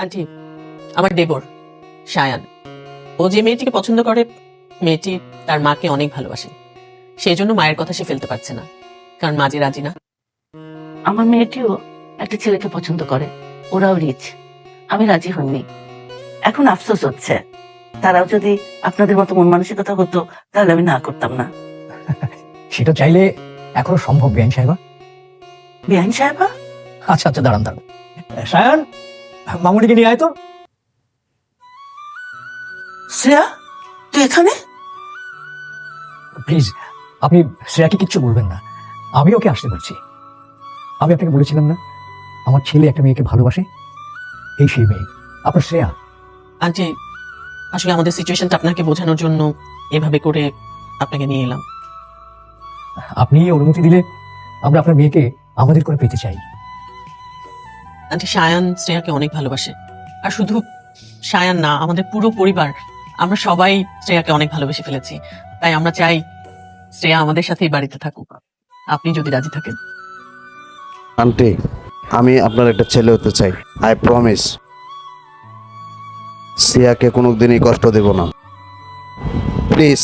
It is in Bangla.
আন্টি, আমার দেবর সায়ান, ও যে মেয়েটিকে পছন্দ করে, মেয়েটি তার মাকে অনেক ভালোবাসে। সেই জন্য মায়ের কথা সে ফেলতে পারছে না, কারণ মা যে রাজি না। আমার মেয়েটিও একটা ছেলেকে পছন্দ করে, ওরাও রিচ। আমি রাজি হইনি। এখন আফসোস হচ্ছে, তারাও যদি আপনাদের মতো মন মানসিকতা হতো তাহলে আমি না করতাম না। সেটা চাইলে এখনো সম্ভব বেআইন সাহেবা। বেআইন সাহেবা? আচ্ছা আচ্ছা, দাঁড়ান দাঁড়ান। সায়ান, মামুনিকে নিয়ে আয় তো। শ্রেয়া, তুই এখানে? প্লিজ, আপনি শ্রেয়াকে কিচ্ছু বলবেন না, আমি ওকে আসতে বলছি। আমি আপনাকে বলেছিলাম না, আমার ছেলে একটা মেয়েকে ভালোবাসে, এই সেই মেয়ে আপনার শ্রেয়া। আন্টি, আসলে আমাদের সিচুয়েশনটা আপনাকে বোঝানোর জন্য এভাবে করে আপনাকে নিয়ে এলাম। আপনি অনুমতি দিলে আমরা আপনার মেয়েকে আমাদের করে পেতে চাই। আন্টি, সায়ান শ্রেয়াকে অনেক ভালোবাসে, আর শুধু সায়ান না, আমাদের পুরো পরিবার, আমরা সবাই শ্রেয়াকে অনেক ভালোবেসে ফেলেছি। তাই আমরা চাই শ্রেয়া আমাদের সাথেই বাড়িতে থাকুক, আপনি যদি রাজি থাকেন। আন্টি, আমি আপনার একটা ছেলে হতে চাই। আই প্রমিস সিয়াকে কোনোদিনই কষ্ট দেব না, প্লিজ।